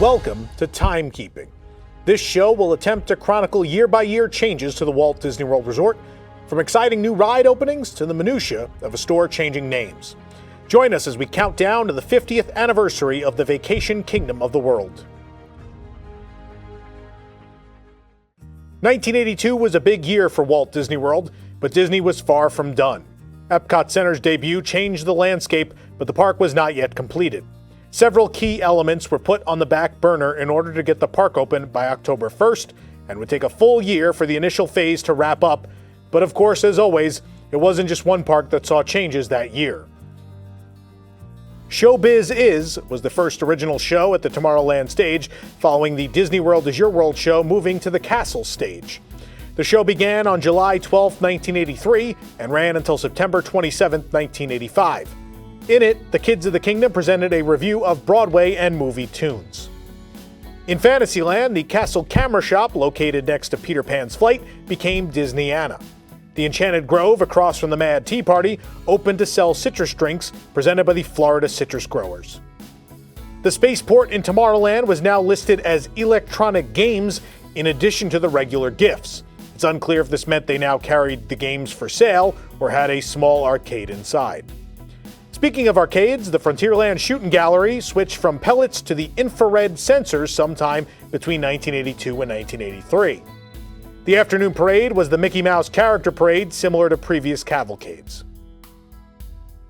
Welcome to Timekeeping. This show will attempt to chronicle year-by-year changes to the Walt Disney World Resort, from exciting new ride openings to the minutia of a store changing names. Join us as we count down to the 50th anniversary of the vacation kingdom of the world. 1982 was a big year for Walt Disney World, but Disney was far from done. EPCOT Center's debut changed the landscape, but the park was not yet completed. Several key elements were put on the back burner in order to get the park open by October 1st, and would take a full year for the initial phase to wrap up. But of course, as always, it wasn't just one park that saw changes that year. Showbiz Is was the first original show at the Tomorrowland stage, following the Disney World is Your World show moving to the Castle stage. The show began on July 12, 1983, and ran until September 27, 1985. In it, the Kids of the Kingdom presented a review of Broadway and movie tunes. In Fantasyland, the Castle Camera Shop, located next to Peter Pan's Flight, became Disneyana. The Enchanted Grove, across from the Mad Tea Party, opened to sell citrus drinks presented by the Florida citrus growers. The spaceport in Tomorrowland was now listed as electronic games in addition to the regular gifts. It's unclear if this meant they now carried the games for sale or had a small arcade inside. Speaking of arcades, the Frontierland Shooting Gallery switched from pellets to the infrared sensors sometime between 1982 and 1983. The afternoon parade was the Mickey Mouse Character Parade, similar to previous cavalcades.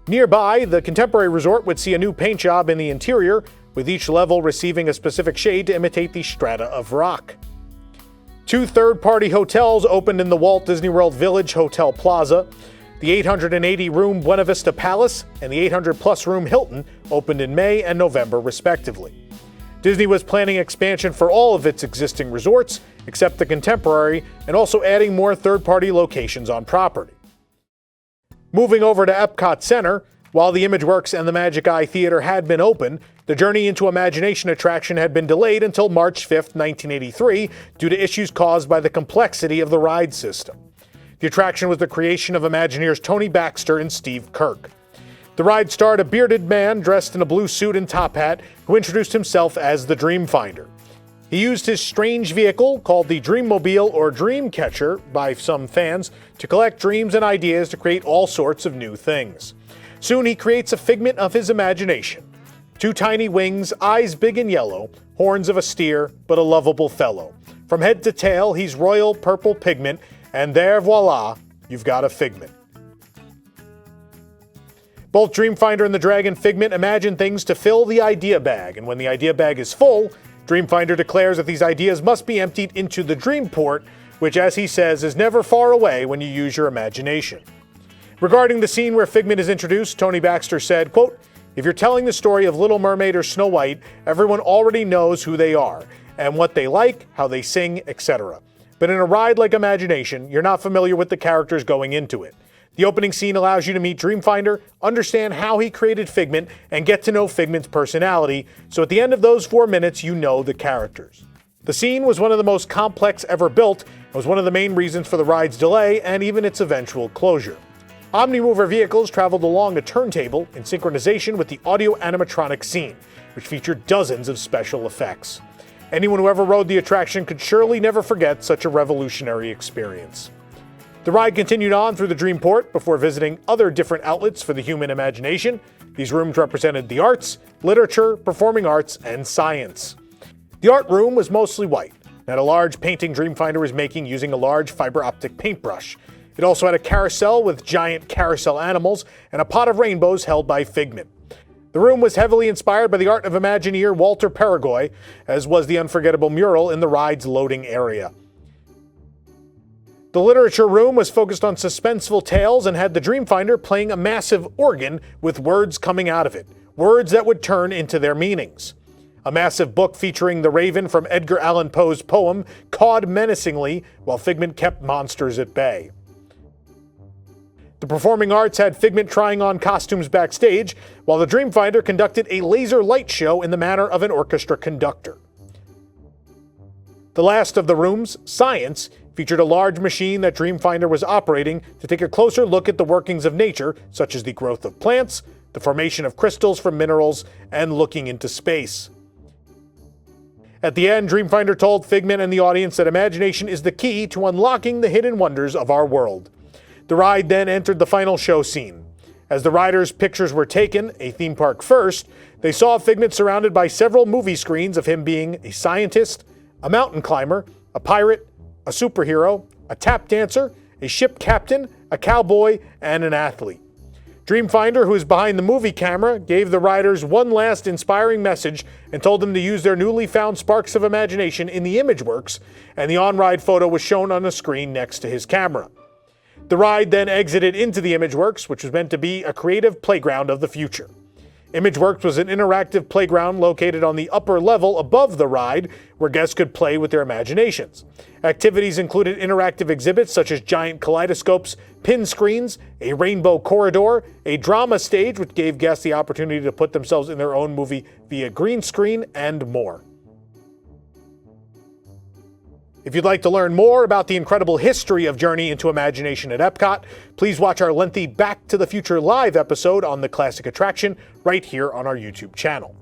Nearby, the Contemporary Resort would see a new paint job in the interior, with each level receiving a specific shade to imitate the strata of rock. Two third-party hotels opened in the Walt Disney World Village Hotel Plaza. The 880-room Buena Vista Palace and the 800-plus-room Hilton opened in May and November, respectively. Disney was planning expansion for all of its existing resorts, except the Contemporary, and also adding more third-party locations on property. Moving over to EPCOT Center, while the ImageWorks and the Magic Eye Theater had been open, the Journey into Imagination attraction had been delayed until March 5, 1983, due to issues caused by the complexity of the ride system. The attraction was the creation of Imagineers Tony Baxter and Steve Kirk. The ride starred a bearded man dressed in a blue suit and top hat who introduced himself as the Dreamfinder. He used his strange vehicle, called the Dreammobile or Dreamcatcher by some fans, to collect dreams and ideas to create all sorts of new things. Soon he creates a figment of his imagination. Two tiny wings, eyes big and yellow, horns of a steer, but a lovable fellow. From head to tail, he's royal purple pigment, and there, voila, you've got a figment. Both Dreamfinder and the Dragon Figment imagine things to fill the idea bag, and when the idea bag is full, Dreamfinder declares that these ideas must be emptied into the Dreamport, which, as he says, is never far away when you use your imagination. Regarding the scene where Figment is introduced, Tony Baxter said, quote, "If you're telling the story of Little Mermaid or Snow White, everyone already knows who they are, and what they like, how they sing, etc. But in a ride like Imagination, you're not familiar with the characters going into it. The opening scene allows you to meet Dreamfinder, understand how he created Figment, and get to know Figment's personality, so at the end of those 4 minutes, you know the characters." The scene was one of the most complex ever built, and was one of the main reasons for the ride's delay and even its eventual closure. Omnimover vehicles traveled along a turntable in synchronization with the audio animatronic scene, which featured dozens of special effects. Anyone who ever rode the attraction could surely never forget such a revolutionary experience. The ride continued on through the Dreamport before visiting other different outlets for the human imagination. These rooms represented the arts, literature, performing arts, and science. The art room was mostly white, and had a large painting Dreamfinder was making using a large fiber optic paintbrush. It also had a carousel with giant carousel animals and a pot of rainbows held by Figment. The room was heavily inspired by the art of Imagineer Walter Peregoy, as was the unforgettable mural in the ride's loading area. The literature room was focused on suspenseful tales and had the Dreamfinder playing a massive organ with words coming out of it, words that would turn into their meanings. A massive book featuring the Raven from Edgar Allan Poe's poem cawed menacingly while Figment kept monsters at bay. The performing arts had Figment trying on costumes backstage, while the Dreamfinder conducted a laser light show in the manner of an orchestra conductor. The last of the rooms, Science, featured a large machine that Dreamfinder was operating to take a closer look at the workings of nature, such as the growth of plants, the formation of crystals from minerals, and looking into space. At the end, Dreamfinder told Figment and the audience that imagination is the key to unlocking the hidden wonders of our world. The ride then entered the final show scene. As the riders' pictures were taken, a theme park first, they saw Figment surrounded by several movie screens of him being a scientist, a mountain climber, a pirate, a superhero, a tap dancer, a ship captain, a cowboy, and an athlete. Dreamfinder, who is behind the movie camera, gave the riders one last inspiring message and told them to use their newly found sparks of imagination in the image works, and the on-ride photo was shown on a screen next to his camera. The ride then exited into the ImageWorks, which was meant to be a creative playground of the future. ImageWorks was an interactive playground located on the upper level above the ride, where guests could play with their imaginations. Activities included interactive exhibits such as giant kaleidoscopes, pin screens, a rainbow corridor, a drama stage which gave guests the opportunity to put themselves in their own movie via green screen, and more. If you'd like to learn more about the incredible history of Journey into Imagination at EPCOT, please watch our lengthy Back to the Future Live episode on the classic attraction right here on our YouTube channel.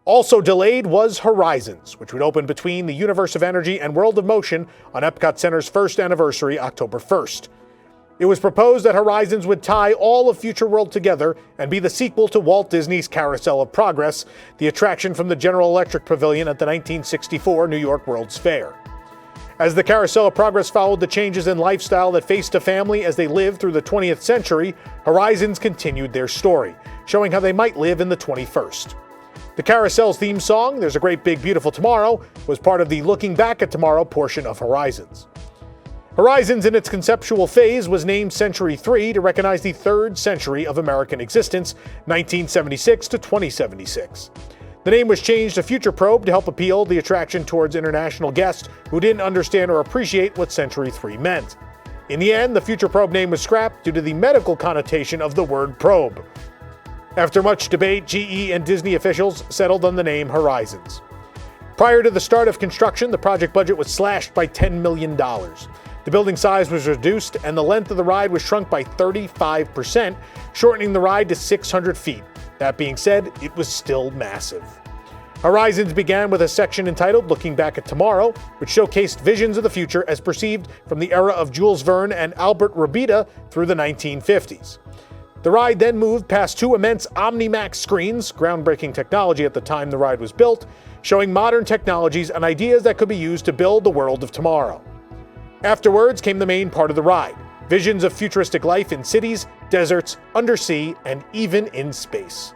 Also delayed was Horizons, which would open between the Universe of Energy and World of Motion on Epcot Center's first anniversary, October 1st. It was proposed that Horizons would tie all of Future World together and be the sequel to Walt Disney's Carousel of Progress, the attraction from the General Electric Pavilion at the 1964 New York World's Fair. As the Carousel of Progress followed the changes in lifestyle that faced a family as they lived through the 20th century, Horizons continued their story, showing how they might live in the 21st. The Carousel's theme song, There's a Great Big Beautiful Tomorrow, was part of the Looking Back at Tomorrow portion of Horizons. Horizons in its conceptual phase was named Century 3 to recognize the third century of American existence, 1976 to 2076. The name was changed to Future Probe to help appeal the attraction towards international guests who didn't understand or appreciate what Century 3 meant. In the end, the Future Probe name was scrapped due to the medical connotation of the word probe. After much debate, GE and Disney officials settled on the name Horizons. Prior to the start of construction, the project budget was slashed by $10 million. The building size was reduced and the length of the ride was shrunk by 35%, shortening the ride to 600 feet. That being said, it was still massive. Horizons began with a section entitled Looking Back at Tomorrow, which showcased visions of the future as perceived from the era of Jules Verne and Albert Robida through the 1950s. The ride then moved past two immense OmniMax screens, groundbreaking technology at the time the ride was built, showing modern technologies and ideas that could be used to build the world of tomorrow. Afterwards came the main part of the ride, visions of futuristic life in cities, deserts, undersea, and even in space.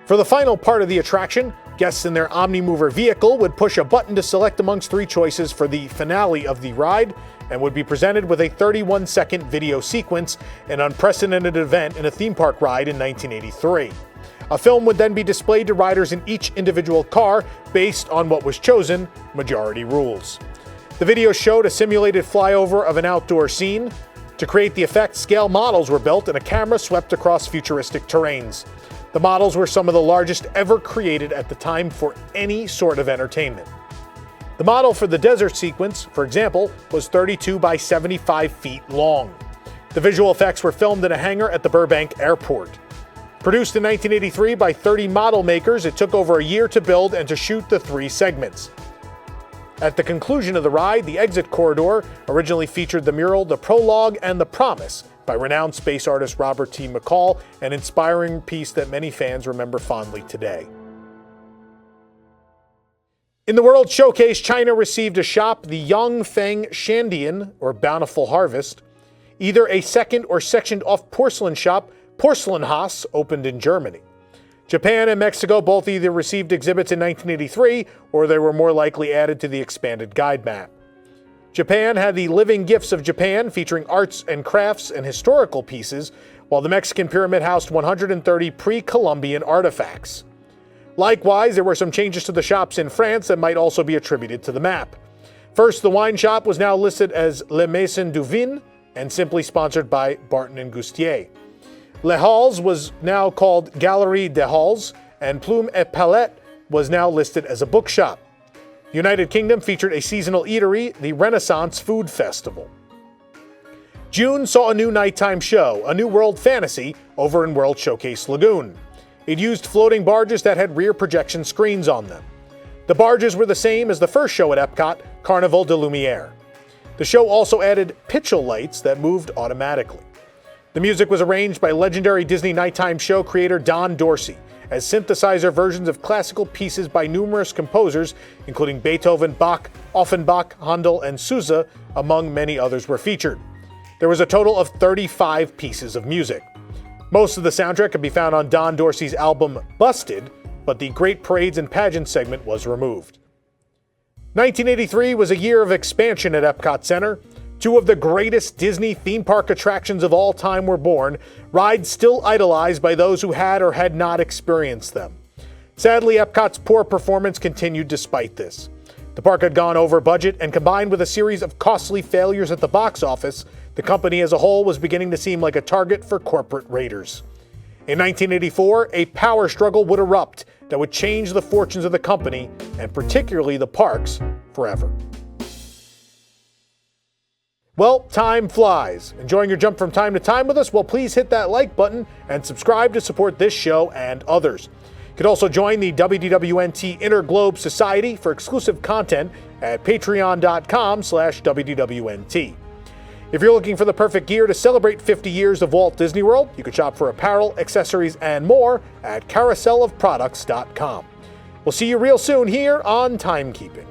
For the final part of the attraction, guests in their OmniMover vehicle would push a button to select amongst three choices for the finale of the ride and would be presented with a 31-second video sequence, an unprecedented event in a theme park ride in 1983. A film would then be displayed to riders in each individual car based on what was chosen, majority rules. The video showed a simulated flyover of an outdoor scene. To create the effect, scale models were built and a camera swept across futuristic terrains. The models were some of the largest ever created at the time for any sort of entertainment. The model for the desert sequence, for example, was 32 by 75 feet long. The visual effects were filmed in a hangar at the Burbank Airport. Produced in 1983 by 30 model makers, it took over a year to build and to shoot the three segments. At the conclusion of the ride, the exit corridor originally featured the mural The Prologue and the Promise by renowned space artist Robert T. McCall, an inspiring piece that many fans remember fondly today. In the World Showcase, China received a shop, the Yongfeng Shandian, or Bountiful Harvest. Either a second or sectioned-off porcelain shop, Porzellanhaus, opened in Germany. Japan and Mexico both either received exhibits in 1983 or they were more likely added to the expanded guide map. Japan had the Living Gifts of Japan featuring arts and crafts and historical pieces, while the Mexican pyramid housed 130 pre-Columbian artifacts. Likewise, there were some changes to the shops in France that might also be attributed to the map. First, the wine shop was now listed as Le Maison du Vin and simply sponsored by Barton and Goustier. Les Halles was now called Galerie des Halles, and Plume et Palette was now listed as a bookshop. The United Kingdom featured a seasonal eatery, the Renaissance Food Festival. June saw a new nighttime show, A New World Fantasy, over in World Showcase Lagoon. It used floating barges that had rear projection screens on them. The barges were the same as the first show at EPCOT, Carnival de Lumière. The show also added pitchel lights that moved automatically. The music was arranged by legendary Disney nighttime show creator Don Dorsey, as synthesizer versions of classical pieces by numerous composers, including Beethoven, Bach, Offenbach, Handel, and Sousa, among many others, were featured. There was a total of 35 pieces of music. Most of the soundtrack can be found on Don Dorsey's album Busted, but the Great Parades and Pageants segment was removed. 1983 was a year of expansion at Epcot Center. Two of the greatest Disney theme park attractions of all time were born, rides still idolized by those who had or had not experienced them. Sadly, Epcot's poor performance continued despite this. The park had gone over budget, and combined with a series of costly failures at the box office, the company as a whole was beginning to seem like a target for corporate raiders. In 1984, a power struggle would erupt that would change the fortunes of the company, and particularly the parks, forever. Well, time flies. Enjoying your jump from time to time with us? Well, please hit that like button and subscribe to support this show and others. You can also join the WDWNT Interglobe Society for exclusive content at patreon.com/WDWNT. If you're looking for the perfect gear to celebrate 50 years of Walt Disney World, you can shop for apparel, accessories, and more at carouselofproducts.com. We'll see you real soon here on Timekeeping.